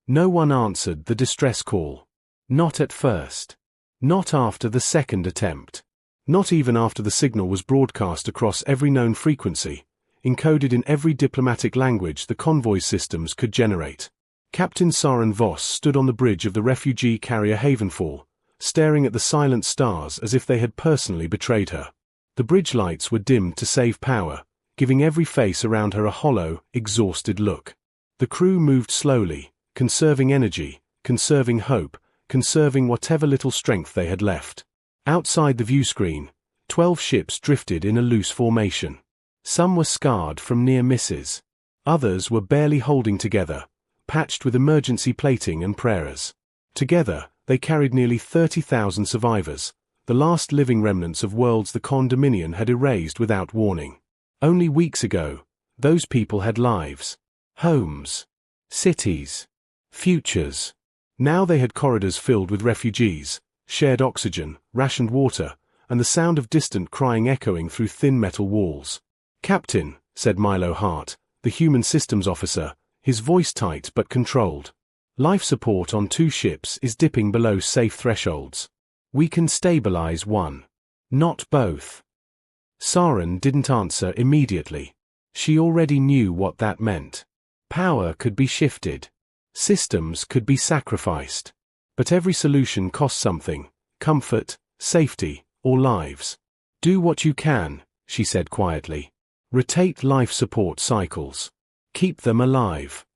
No one answered the distress call. Not at first. Not after the second attempt. Not even after the signal was broadcast across every known frequency, encoded in every diplomatic language the convoy systems could generate. Captain Saren Voss stood on the bridge of the refugee carrier Havenfall, staring at the silent stars as if they had personally betrayed her. The bridge lights were dimmed to save power, giving every face around her a hollow, exhausted look. The crew moved slowly, conserving energy, conserving hope, conserving whatever little strength they had left. Outside the viewscreen, 12 ships drifted in a loose formation. Some were scarred from near misses. Others were barely holding together, patched with emergency plating and prayers. Together, they carried nearly 30,000 survivors, the last living remnants of worlds the Con Dominion had erased without warning. Only weeks ago, those people had lives, homes, cities, futures. Now they had corridors filled with refugees, shared oxygen, rationed water, and the sound of distant crying echoing through thin metal walls. "Captain," said Milo Hart, the human systems officer, his voice tight but controlled. "Life support on 2 ships is dipping below safe thresholds. We can stabilize one. Not both." Saren didn't answer immediately. She already knew what that meant. Power could be shifted. Systems could be sacrificed. But every solution costs something: comfort, safety, or lives. "Do what you can," she said quietly. "Rotate life support cycles. Keep them alive."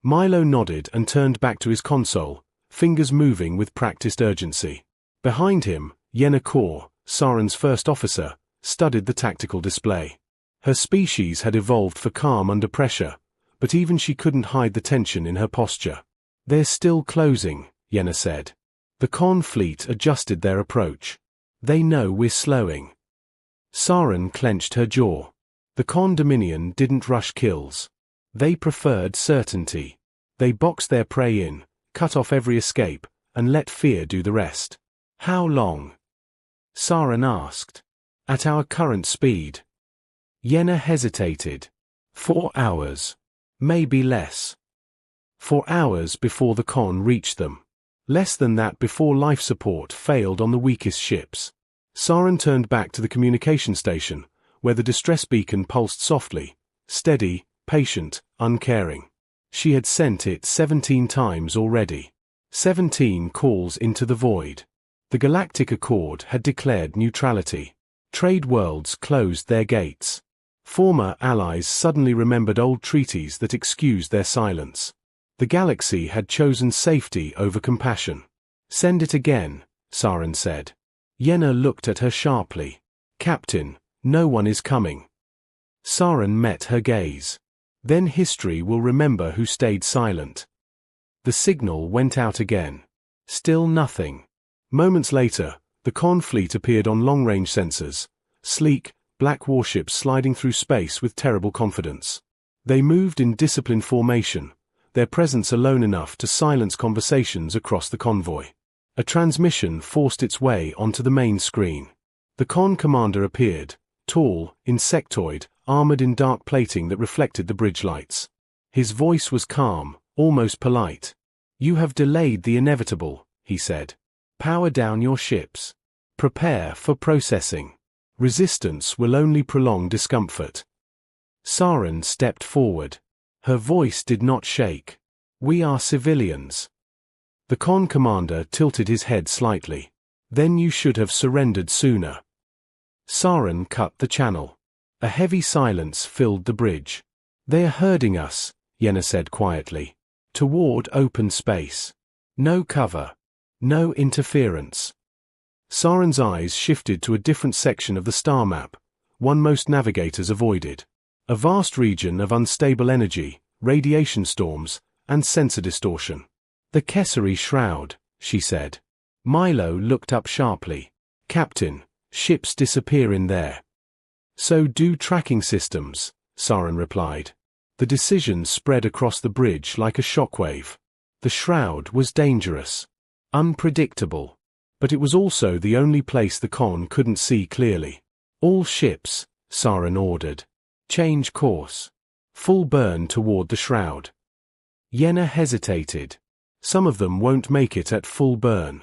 Milo nodded and turned back to his console, fingers moving with practiced urgency. Behind him, Yenna Kor, Saren's first officer, studied the tactical display. Her species had evolved for calm under pressure, but even she couldn't hide the tension in her posture. "They're still closing," Yenna said. The Con fleet adjusted their approach. "They know we're slowing." Saren clenched her jaw. The Con Dominion didn't rush kills. They preferred certainty. They boxed their prey in, cut off every escape, and let fear do the rest. "How long?" Saren asked. "At our current speed." Yenna hesitated. 4 hours. Maybe less. 4 hours before the Con reached them. Less than that before life support failed on the weakest ships. Saren turned back to the communication station, where the distress beacon pulsed softly, steady, patient, uncaring. She had sent it 17 times already. 17 calls into the void. The Galactic Accord had declared neutrality. Trade worlds closed their gates. Former allies suddenly remembered old treaties that excused their silence. The galaxy had chosen safety over compassion. "Send it again," Saren said. Yenna looked at her sharply. "Captain, no one is coming." Saren met her gaze. "Then history will remember who stayed silent." The signal went out again. Still nothing. Moments later, the Con fleet appeared on long-range sensors, sleek, black warships sliding through space with terrible confidence. They moved in disciplined formation, their presence alone enough to silence conversations across the convoy. A transmission forced its way onto the main screen. The Con commander appeared, tall, insectoid, armored in dark plating that reflected the bridge lights. His voice was calm, almost polite. "You have delayed the inevitable," he said. "Power down your ships. Prepare for processing. Resistance will only prolong discomfort." Saren stepped forward. Her voice did not shake. "We are civilians." The Con commander tilted his head slightly. "Then you should have surrendered sooner." Saren cut the channel. A heavy silence filled the bridge. "They are herding us," Yenna said quietly. "Toward open space. No cover. No interference." Saren's eyes shifted to a different section of the star map, one most navigators avoided. A vast region of unstable energy, radiation storms, and sensor distortion. "The Kessari Shroud," she said. Milo looked up sharply. "Captain, ships disappear in there." "So do tracking systems," Saren replied. The decision spread across the bridge like a shockwave. The Shroud was dangerous. Unpredictable. But it was also the only place the Con couldn't see clearly. "All ships," Saren ordered. "Change course. Full burn toward the Shroud." Yenna hesitated. Some of them won't make it at full burn.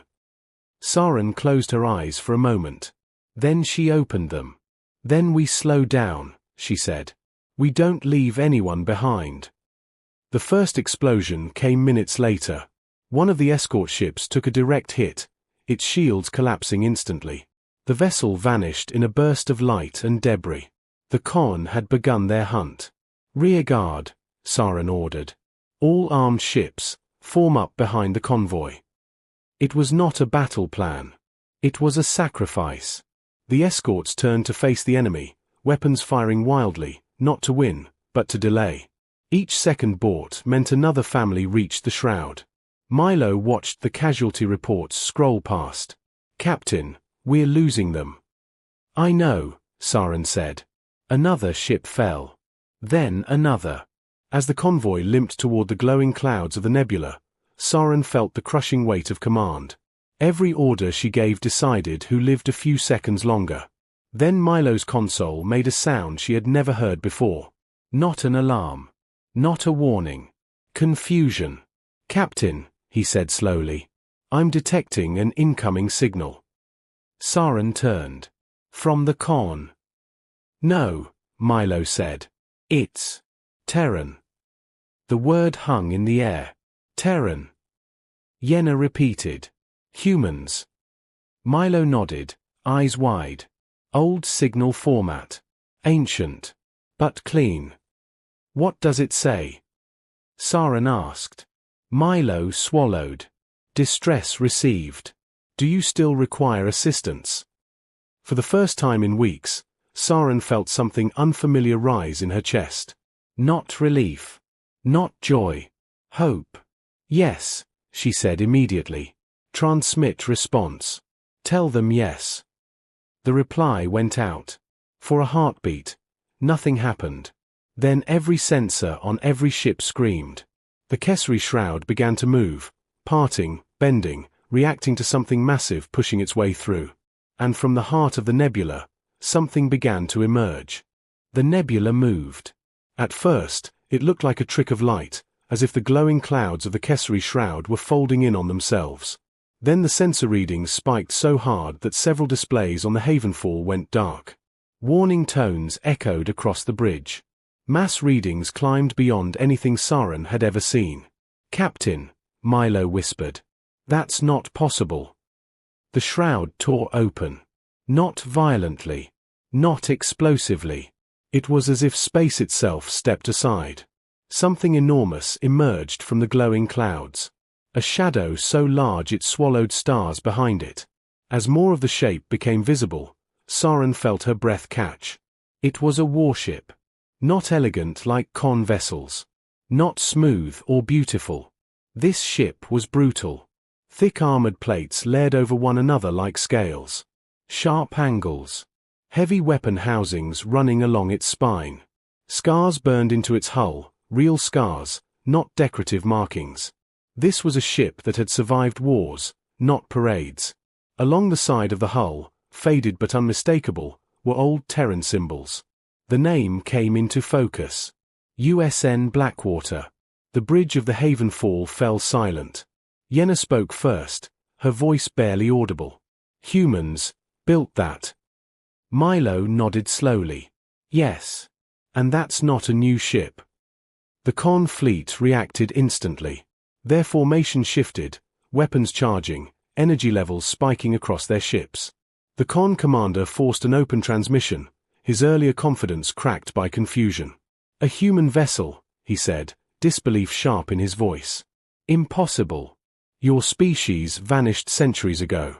Saren closed her eyes for a moment. Then she opened them. Then we slow down, she said. We don't leave anyone behind. The first explosion came minutes later. One of the escort ships took a direct hit, its shields collapsing instantly. The vessel vanished in a burst of light and debris. The Con had begun their hunt. Rear guard, Saren ordered. All armed ships, form up behind the convoy. It was not a battle plan. It was a sacrifice. The escorts turned to face the enemy, weapons firing wildly, not to win, but to delay. Each second bought meant another family reached the shroud. Milo watched the casualty reports scroll past. Captain, we're losing them. I know, Saren said. Another ship fell. Then another. As the convoy limped toward the glowing clouds of the nebula, Saren felt the crushing weight of command. Every order she gave decided who lived a few seconds longer. Then Milo's console made a sound she had never heard before. Not an alarm. Not a warning. Confusion. Captain, he said slowly. I'm detecting an incoming signal. Saren turned. From the Con. No, Milo said. It's Terran. The word hung in the air. Terran. Yenna repeated. Humans. Milo nodded, eyes wide. Old signal format. Ancient. But clean. What does it say? Saren asked. Milo swallowed. Distress received. Do you still require assistance? For the first time in weeks, Saren felt something unfamiliar rise in her chest. Not relief. Not joy. Hope. Yes, she said immediately. Transmit response. Tell them yes. The reply went out. For a heartbeat. Nothing happened. Then every sensor on every ship screamed. The Kesri shroud began to move, parting, bending, reacting to something massive pushing its way through. And from the heart of the nebula, something began to emerge. The nebula moved. At first, it looked like a trick of light, as if the glowing clouds of the Kesri shroud were folding in on themselves. Then the sensor readings spiked so hard that several displays on the Havenfall went dark. Warning tones echoed across the bridge. Mass readings climbed beyond anything Saren had ever seen. Captain, Milo whispered. That's not possible. The shroud tore open. Not violently. Not explosively. It was as if space itself stepped aside. Something enormous emerged from the glowing clouds. A shadow so large it swallowed stars behind it. As more of the shape became visible, Saren felt her breath catch. It was a warship. Not elegant like Con vessels. Not smooth or beautiful. This ship was brutal. Thick armored plates layered over one another like scales. Sharp angles. Heavy weapon housings running along its spine. Scars burned into its hull, real scars, not decorative markings. This was a ship that had survived wars, not parades. Along the side of the hull, faded but unmistakable, were old Terran symbols. The name came into focus. USN Blackwater. The bridge of the Havenfall fell silent. Yenna spoke first, her voice barely audible. Humans built that. Milo nodded slowly. Yes. And that's not a new ship. The Con fleet reacted instantly. Their formation shifted, weapons charging, energy levels spiking across their ships. The Con commander forced an open transmission, his earlier confidence cracked by confusion. A human vessel, he said, disbelief sharp in his voice. Impossible. Your species vanished centuries ago.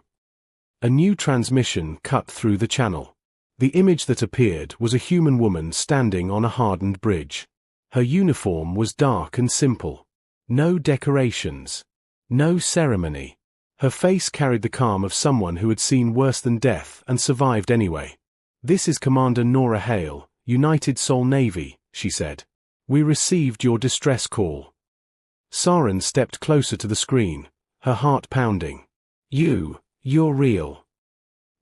A new transmission cut through the channel. The image that appeared was a human woman standing on a hardened bridge. Her uniform was dark and simple. No decorations. No ceremony. Her face carried the calm of someone who had seen worse than death and survived anyway. This is Commander Nora Hale, United Sol Navy, she said. We received your distress call. Saren stepped closer to the screen, her heart pounding. You're real.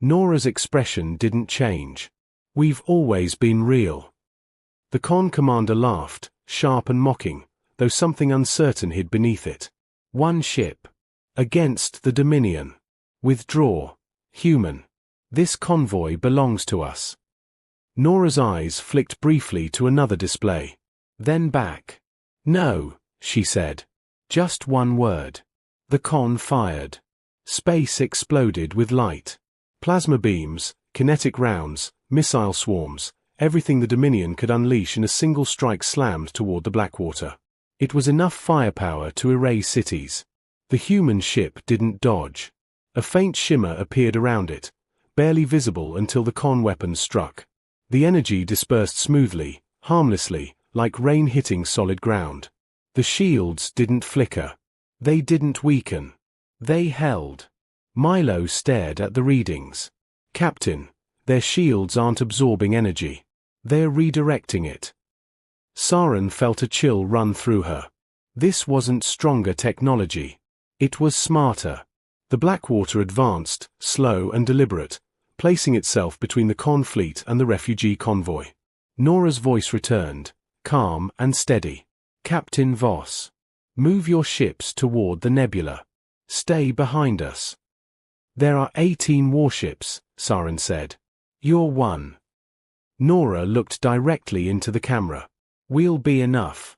Nora's expression didn't change. We've always been real. The Con commander laughed, sharp and mocking, though something uncertain hid beneath it. One ship. Against the Dominion. Withdraw. Human. This convoy belongs to us. Nora's eyes flicked briefly to another display. Then back. No, she said. Just one word. The con fired. Space exploded with light. Plasma beams, kinetic rounds, missile swarms, everything the Dominion could unleash in a single strike slammed toward the Blackwater. It was enough firepower to erase cities. The human ship didn't dodge. A faint shimmer appeared around it, barely visible until the con weapons struck. The energy dispersed smoothly, harmlessly, like rain hitting solid ground. The shields didn't flicker. They didn't weaken. They held. Milo stared at the readings. Captain, their shields aren't absorbing energy. They're redirecting it. Saren felt a chill run through her. This wasn't stronger technology. It was smarter. The Blackwater advanced, slow and deliberate, placing itself between the con fleet and the refugee convoy. Nora's voice returned, calm and steady. Captain Voss. Move your ships toward the nebula. Stay behind us. There are 18 warships, Saren said. You're one. Nora looked directly into the camera. We'll be enough.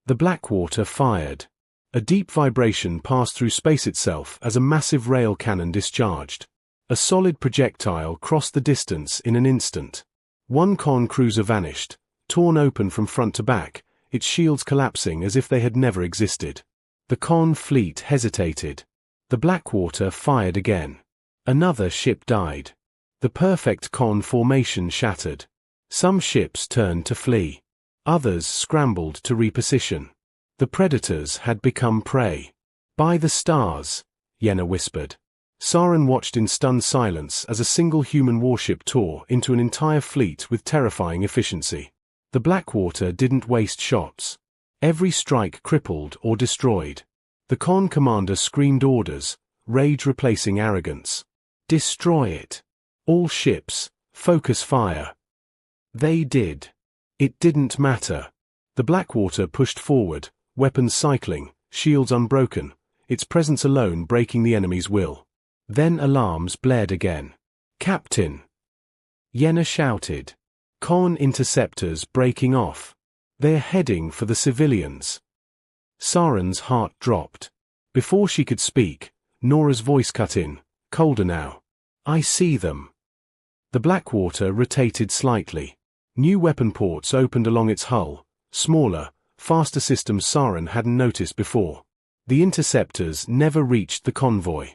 The Blackwater fired. A deep vibration passed through space itself as a massive rail cannon discharged. A solid projectile crossed the distance in an instant. One con cruiser vanished, torn open from front to back, its shields collapsing as if they had never existed. The con fleet hesitated. The Blackwater fired again. Another ship died. The perfect con formation shattered. Some ships turned to flee. Others scrambled to reposition. The predators had become prey. By the stars, Yenna whispered. Saren watched in stunned silence as a single human warship tore into an entire fleet with terrifying efficiency. The Blackwater didn't waste shots. Every strike crippled or destroyed. The con commander screamed orders, rage replacing arrogance. Destroy it. All ships, focus fire. They did. It didn't matter. The Blackwater pushed forward, weapons cycling, shields unbroken, its presence alone breaking the enemy's will. Then alarms blared again. Captain! Yenna shouted. Con interceptors breaking off. They're heading for the civilians. Saren's heart dropped. Before she could speak, Nora's voice cut in, colder now. I see them. The Blackwater rotated slightly. New weapon ports opened along its hull, smaller, faster systems Saren hadn't noticed before. The interceptors never reached the convoy.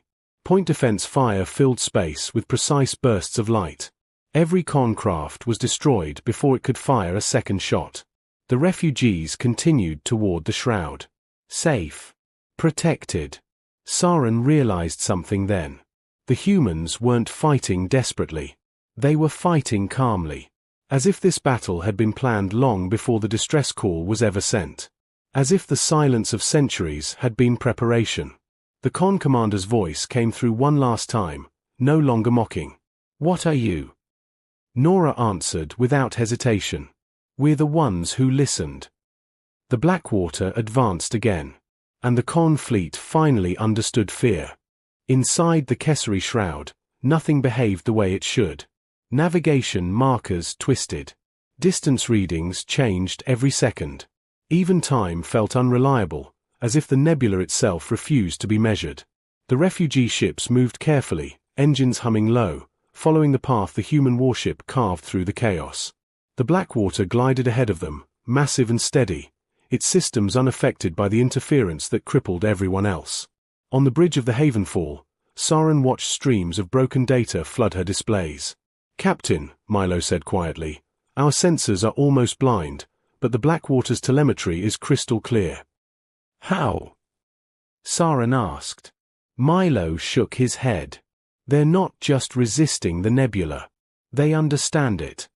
Point defense fire filled space with precise bursts of light. Every con craft was destroyed before it could fire a second shot. The refugees continued toward the shroud. Safe. Protected. Saren realized something then. The humans weren't fighting desperately. They were fighting calmly. As if this battle had been planned long before the distress call was ever sent. As if the silence of centuries had been preparation. The con commander's voice came through one last time, no longer mocking. What are you? Nora answered without hesitation. We're the ones who listened. The Blackwater advanced again. And the con fleet finally understood fear. Inside the Kessery shroud, nothing behaved the way it should. Navigation markers twisted. Distance readings changed every second. Even time felt unreliable, as if the nebula itself refused to be measured. The refugee ships moved carefully, engines humming low, following the path the human warship carved through the chaos. The Blackwater glided ahead of them, massive and steady, its systems unaffected by the interference that crippled everyone else. On the bridge of the Havenfall, Saren watched streams of broken data flood her displays. Captain, Milo said quietly, our sensors are almost blind, but the Blackwater's telemetry is crystal clear. How? Saren asked. Milo shook his head. They're not just resisting the nebula. They understand it.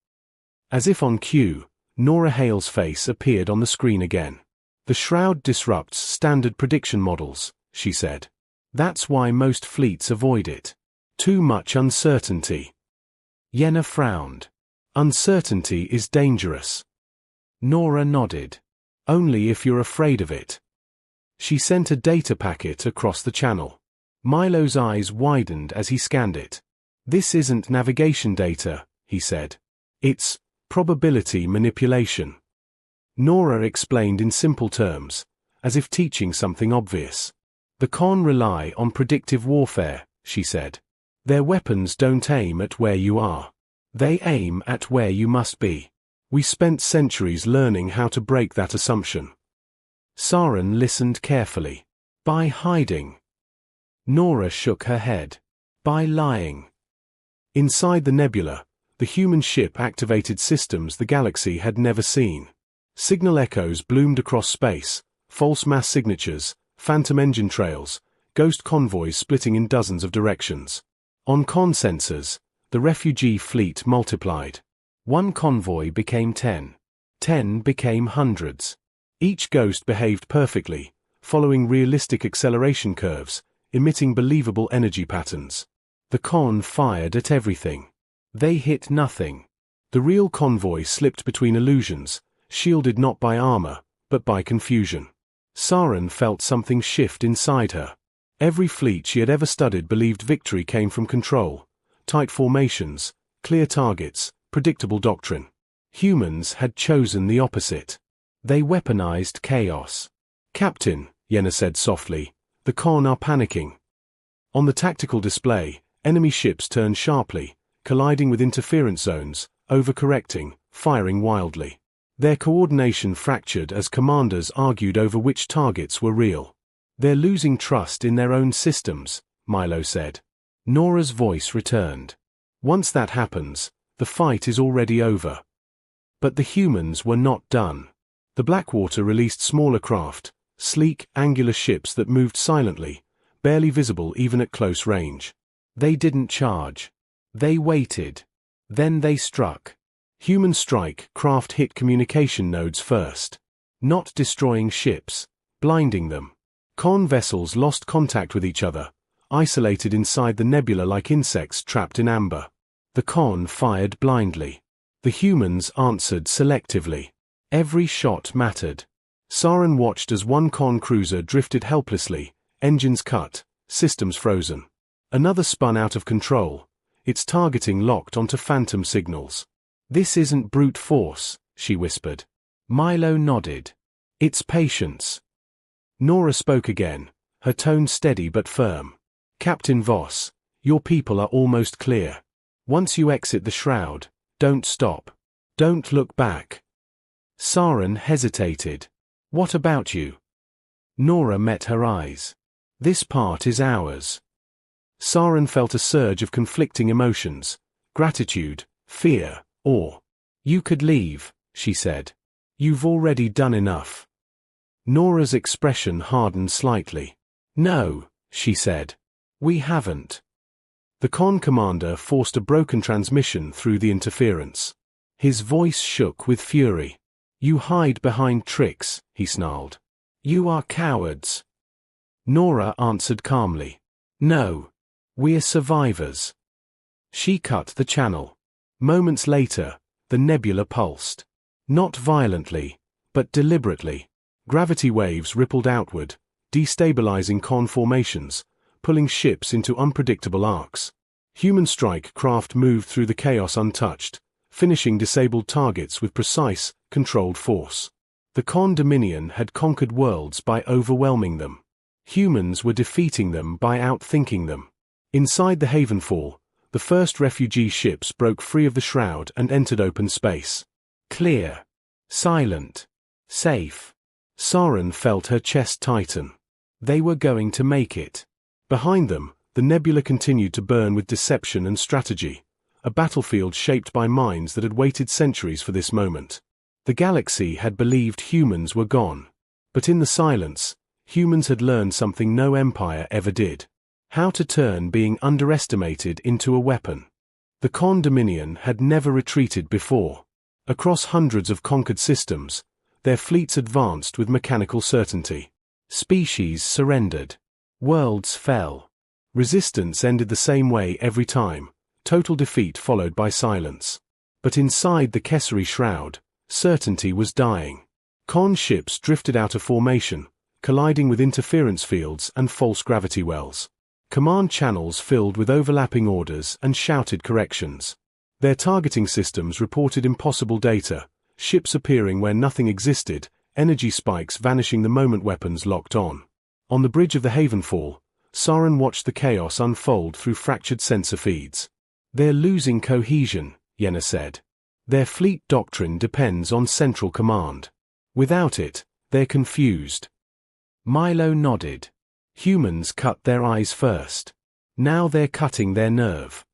As if on cue, Nora Hale's face appeared on the screen again. The shroud disrupts standard prediction models, she said. That's why most fleets avoid it. Too much uncertainty. Yenna frowned. Uncertainty is dangerous. Nora nodded. Only if you're afraid of it. She sent a data packet across the channel. Milo's eyes widened as he scanned it. This isn't navigation data, he said. It's probability manipulation. Nora explained in simple terms, as if teaching something obvious. The con rely on predictive warfare, she said. Their weapons don't aim at where you are. They aim at where you must be. We spent centuries learning how to break that assumption. Saren listened carefully. By hiding. Nora shook her head. By lying. Inside the nebula, the human ship activated systems the galaxy had never seen. Signal echoes bloomed across space, false mass signatures, phantom engine trails, ghost convoys splitting in dozens of directions. On con sensors, the refugee fleet multiplied. One convoy became 10. 10 became hundreds. Each ghost behaved perfectly, following realistic acceleration curves, emitting believable energy patterns. The con fired at everything. They hit nothing. The real convoy slipped between illusions, shielded not by armor, but by confusion. Saren felt something shift inside her. Every fleet she had ever studied believed victory came from control, tight formations, clear targets, predictable doctrine. Humans had chosen the opposite. They weaponized chaos. Captain, Yenna said softly, the con are panicking. On the tactical display, enemy ships turned sharply, colliding with interference zones, overcorrecting, firing wildly. Their coordination fractured as commanders argued over which targets were real. They're losing trust in their own systems, Milo said. Nora's voice returned. Once that happens, the fight is already over. But the humans were not done. The Blackwater released smaller craft, sleek, angular ships that moved silently, barely visible even at close range. They didn't charge. They waited. Then they struck. Human strike craft hit communication nodes first. Not destroying ships, blinding them. Con vessels lost contact with each other, isolated inside the nebula like insects trapped in amber. The con fired blindly. The humans answered selectively. Every shot mattered. Saren watched as one con cruiser drifted helplessly, engines cut, systems frozen. Another spun out of control, its targeting locked onto phantom signals. This isn't brute force, she whispered. Milo nodded. It's patience. Nora spoke again, her tone steady but firm. Captain Voss, your people are almost clear. Once you exit the shroud, don't stop. Don't look back. Saren hesitated. What about you? Nora met her eyes. This part is ours. Saren felt a surge of conflicting emotions, gratitude, fear, awe. You could leave, she said. You've already done enough. Nora's expression hardened slightly. No, she said. We haven't. The con commander forced a broken transmission through the interference. His voice shook with fury. You hide behind tricks, he snarled. You are cowards. Nora answered calmly. No. We're survivors. She cut the channel. Moments later, the nebula pulsed. Not violently, but deliberately. Gravity waves rippled outward, destabilizing con formations, pulling ships into unpredictable arcs. Human strike craft moved through the chaos untouched, finishing disabled targets with precise, controlled force. The con Dominion had conquered worlds by overwhelming them. Humans were defeating them by outthinking them. Inside the Havenfall, the first refugee ships broke free of the shroud and entered open space. Clear. Silent. Safe. Saren felt her chest tighten. They were going to make it. Behind them, the nebula continued to burn with deception and strategy, a battlefield shaped by minds that had waited centuries for this moment. The galaxy had believed humans were gone. But in the silence, humans had learned something no empire ever did. How to turn being underestimated into a weapon. The con Dominion had never retreated before. Across hundreds of conquered systems, their fleets advanced with mechanical certainty. Species surrendered. Worlds fell. Resistance ended the same way every time, total defeat followed by silence. But inside the Kessery shroud, certainty was dying. Con ships drifted out of formation, colliding with interference fields and false gravity wells. Command channels filled with overlapping orders and shouted corrections. Their targeting systems reported impossible data, ships appearing where nothing existed, energy spikes vanishing the moment weapons locked on. On the bridge of the Havenfall, Saren watched the chaos unfold through fractured sensor feeds. "They're losing cohesion," Yenna said. "Their fleet doctrine depends on central command. Without it, they're confused." Milo nodded. Humans cut their eyes first. Now they're cutting their nerve.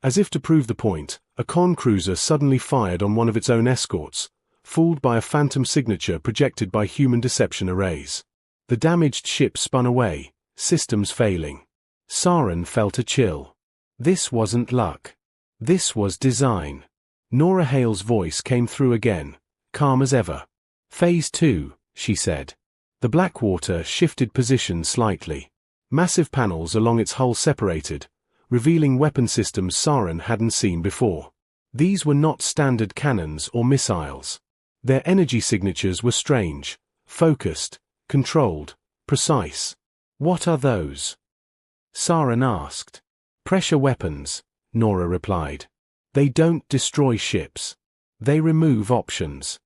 As if to prove the point, a con cruiser suddenly fired on one of its own escorts, fooled by a phantom signature projected by human deception arrays. The damaged ship spun away, systems failing. Saren felt a chill. This wasn't luck. This was design. Nora Hale's voice came through again, calm as ever. "Phase 2, she said. The Blackwater shifted position slightly. Massive panels along its hull separated, revealing weapon systems Saren hadn't seen before. These were not standard cannons or missiles. Their energy signatures were strange, focused, controlled, precise. "What are those?" Saren asked. "Pressure weapons," Nora replied. "They don't destroy ships. They remove options."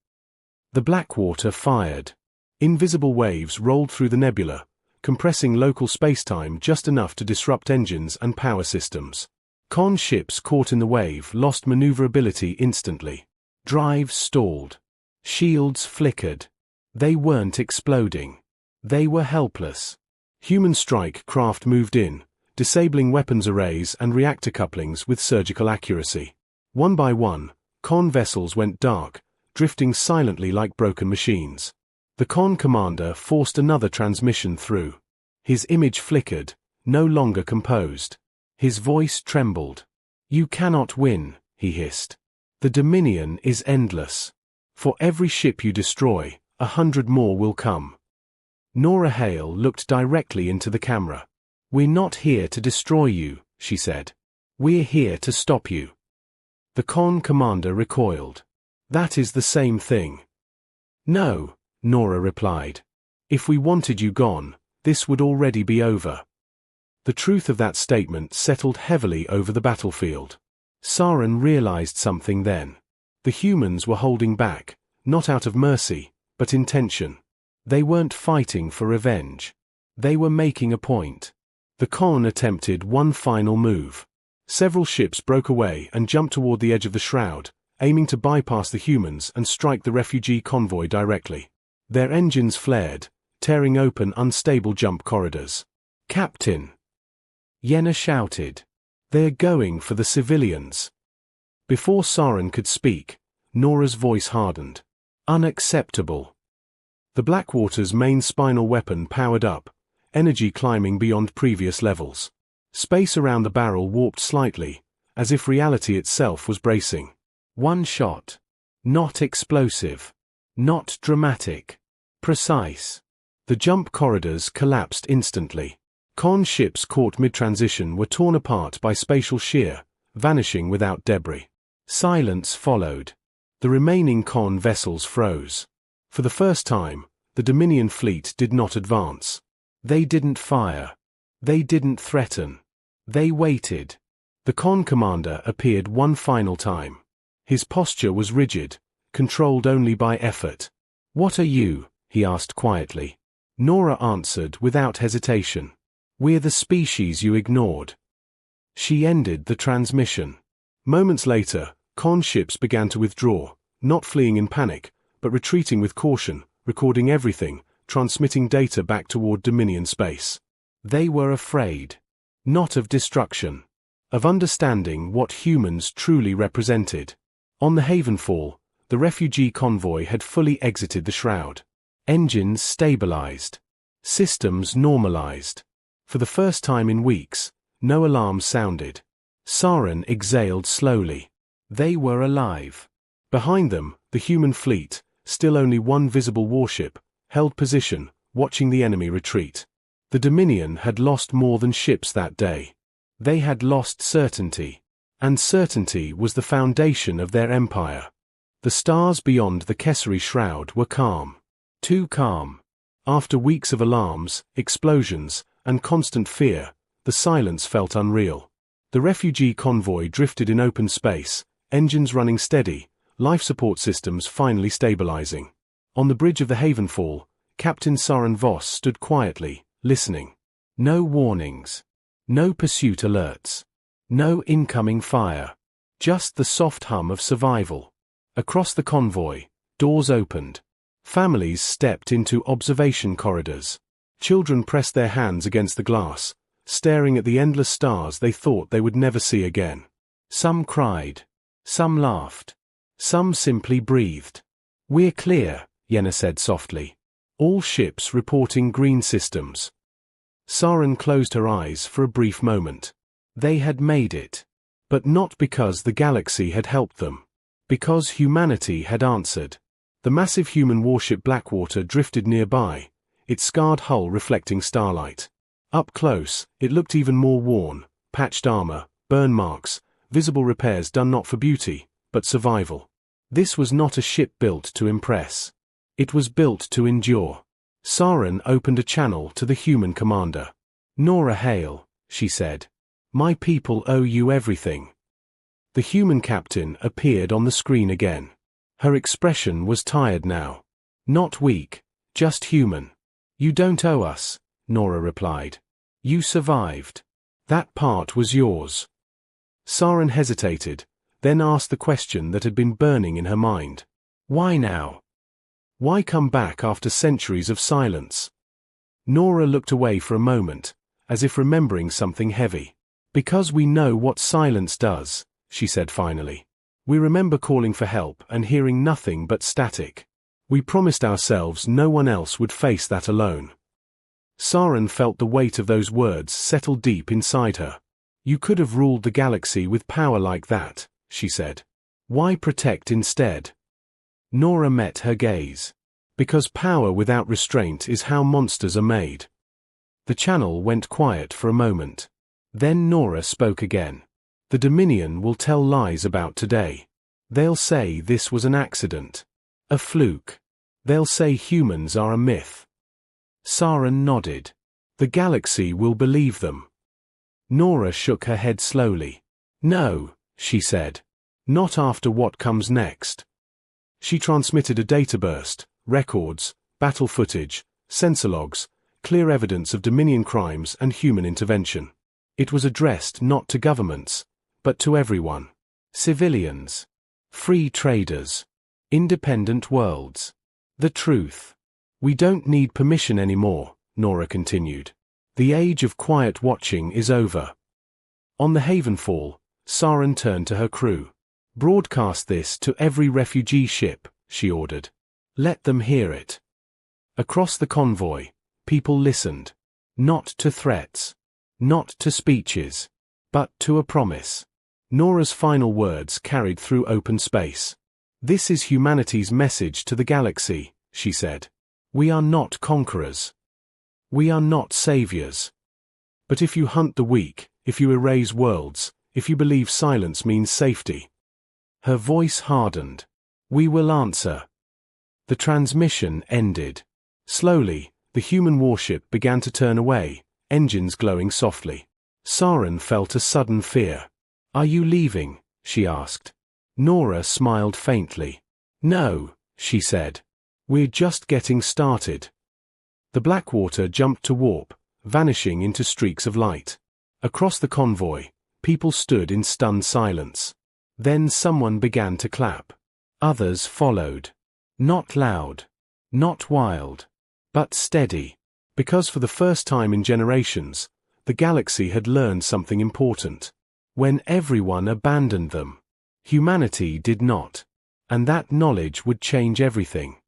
The Blackwater fired. Invisible waves rolled through the nebula, compressing local spacetime just enough to disrupt engines and power systems. Con ships caught in the wave lost maneuverability instantly. Drives stalled. Shields flickered. They weren't exploding. They were helpless. Human strike craft moved in, disabling weapons arrays and reactor couplings with surgical accuracy. One by one, con vessels went dark, drifting silently like broken machines. The con commander forced another transmission through. His image flickered, no longer composed. His voice trembled. "You cannot win," he hissed. "The Dominion is endless. For every ship you destroy, 100 more will come." Nora Hale looked directly into the camera. "We're not here to destroy you," she said. "We're here to stop you." The con commander recoiled. "That is the same thing." "No," Nora replied. "If we wanted you gone, this would already be over." The truth of that statement settled heavily over the battlefield. Saren realized something then. The humans were holding back, not out of mercy, but intention. They weren't fighting for revenge. They were making a point. The con attempted one final move. Several ships broke away and jumped toward the edge of the shroud, aiming to bypass the humans and strike the refugee convoy directly. Their engines flared, tearing open unstable jump corridors. "Captain!" Yenna shouted. "They're going for the civilians." Before Saren could speak, Nora's voice hardened. "Unacceptable." The Blackwater's main spinal weapon powered up, energy climbing beyond previous levels. Space around the barrel warped slightly, as if reality itself was bracing. One shot. Not explosive. Not dramatic. Precise. The jump corridors collapsed instantly. Con ships caught mid-transition were torn apart by spatial shear, vanishing without debris. Silence followed. The remaining con vessels froze. For the first time, the Dominion fleet did not advance. They didn't fire. They didn't threaten. They waited. The con commander appeared one final time. His posture was rigid, controlled only by effort. "What are you?" he asked quietly. Nora answered without hesitation. "We're the species you ignored." She ended the transmission. Moments later, con ships began to withdraw, not fleeing in panic, but retreating with caution, recording everything, transmitting data back toward Dominion space. They were afraid. Not of destruction. Of understanding what humans truly represented. On the Havenfall, the refugee convoy had fully exited the shroud. Engines stabilized. Systems normalized. For the first time in weeks, no alarms sounded. Saren exhaled slowly. They were alive. Behind them, the human fleet, still only one visible warship, held position, watching the enemy retreat. The Dominion had lost more than ships that day. They had lost certainty. And certainty was the foundation of their empire. The stars beyond the Kesari shroud were calm. Too calm. After weeks of alarms, explosions, and constant fear, the silence felt unreal. The refugee convoy drifted in open space, engines running steady, life support systems finally stabilizing. On the bridge of the Havenfall, Captain Søren Voss stood quietly, listening. No warnings. No pursuit alerts. No incoming fire. Just the soft hum of survival. Across the convoy, doors opened. Families stepped into observation corridors. Children pressed their hands against the glass, staring at the endless stars they thought they would never see again. Some cried. Some laughed. Some simply breathed. "We're clear," Jenna said softly. "All ships reporting green systems." Søren closed her eyes for a brief moment. They had made it. But not because the galaxy had helped them. Because humanity had answered. The massive human warship Blackwater drifted nearby, its scarred hull reflecting starlight. Up close, it looked even more worn, patched armor, burn marks, visible repairs done not for beauty, but survival. This was not a ship built to impress. It was built to endure. Søren opened a channel to the human commander. "Nora Hale," she said. "My people owe you everything." The human captain appeared on the screen again. Her expression was tired now. Not weak, just human. "You don't owe us," Nora replied. "You survived. That part was yours." Søren hesitated, then asked the question that had been burning in her mind. "Why now? Why come back after centuries of silence?" Nora looked away for a moment, as if remembering something heavy. "Because we know what silence does," she said finally. "We remember calling for help and hearing nothing but static. We promised ourselves no one else would face that alone." Søren felt the weight of those words settle deep inside her. "You could have ruled the galaxy with power like that," she said. "Why protect instead?" Nora met her gaze. "Because power without restraint is how monsters are made." The channel went quiet for a moment. Then Nora spoke again. "The Dominion will tell lies about today. They'll say this was an accident. A fluke. They'll say humans are a myth." Søren nodded. "The galaxy will believe them." Nora shook her head slowly. "No," she said. "Not after what comes next." She transmitted a data burst, records, battle footage, sensor logs, clear evidence of Dominion crimes and human intervention. It was addressed not to governments, but to everyone. Civilians. Free traders. Independent worlds. The truth. "We don't need permission anymore," Nora continued. "The age of quiet watching is over." On the Havenfall, Søren turned to her crew. "Broadcast this to every refugee ship," she ordered. "Let them hear it." Across the convoy, people listened. Not to threats. Not to speeches. But to a promise. Nora's final words carried through open space. "This is humanity's message to the galaxy," she said. "We are not conquerors. We are not saviors. But if you hunt the weak, if you erase worlds, if you believe silence means safety." Her voice hardened. "We will answer." The transmission ended. Slowly, the human warship began to turn away, engines glowing softly. Søren felt a sudden fear. "Are you leaving?" she asked. Nora smiled faintly. "No," she said. "We're just getting started." The Blackwater jumped to warp, vanishing into streaks of light. Across the convoy, people stood in stunned silence. Then someone began to clap. Others followed. Not loud. Not wild. But steady. Because for the first time in generations, the galaxy had learned something important. When everyone abandoned them, humanity did not. And that knowledge would change everything.